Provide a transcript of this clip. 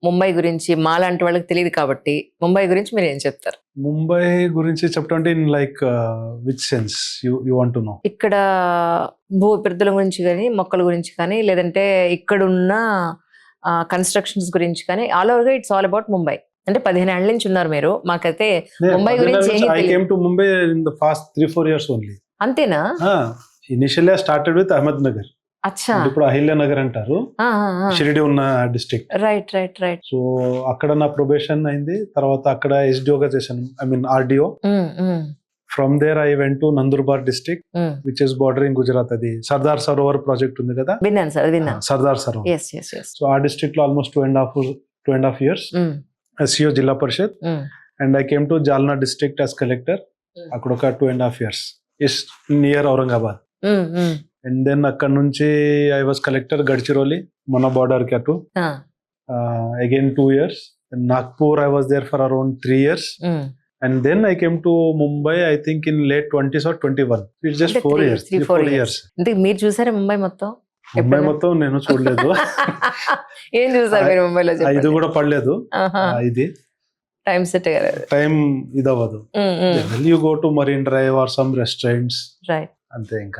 ముంబై గురించి మాలాంటి వాళ్ళకి తెలియదు కాబట్టి ముంబై గురించి మీరు ఏం చెప్తారు? ముంబై గురించి చెప్పడం in like which sense you want to know? ఇక్కడ భూ ఉపరితలం గురించి కానీ, మొక్కల గురించి కానీ, లేదంటే ఇక్కడున్న కన్స్ట్రక్షన్స్ గురించి కానీ, ఆల్ ఓవర్గా ఇట్స్ ఆల్ అబౌట్ ముంబై. అంటే 15 ఏళ్ల నుంచి ఉన్నారు మీరు, మాకైతే ముంబై గురించి ఏమీ I తెలియదు. came to Mumbai in the past 3-4 years only. అంతేనా? Initially I started with Ahmednagar. అచ్చా. ఇప్పుడు అహిల్యనగర్ అంటారు, షిరిడి ఉన్న district. Right right right. So అక్కడ నా ప్రొబేషన్ అయింది. తర్వాత అక్కడ ఎస్డిఓగా చేశాను, I mean RDO. From there I went to Nandurbar district which is bordering Gujarat. అది సర్దార్ సరోవర్ ప్రాజెక్ట్ ఉంది కదా, విన్నాను సార్, విన్నాను. Sardar Sarovar. Yes yes yes. So ఆ డిస్ట్రిక్ట్ లో almost 2.5 years SEO Zilla Parishad. And I came to Jalna district as collector. అక్కడ ఒక 2.5 years is near Aurangabad. And then అక్కడ నుంచి ఐ వాజ్ కలెక్టర్ గడ్చిరోలి, మన బార్డర్ కి అటు. Again 2 years. Nagpur I was there for around 3 years. And then I came to Mumbai, I think in late 20s or 21. It's just 4 years. 4 years. అంటే మీరు చూసారా ముంబై మొత్తం? ముంబై మొత్తం నేను చూడలేదు. ఏం చూసారు మీరు ముంబైలో? ఇది కూడా పడలేదు. ఇది టైం సెట్ కదా, టైం ఇది అవ్వదు. You go to Marine Drive or some restaurants, right, అంతే. ఇంకా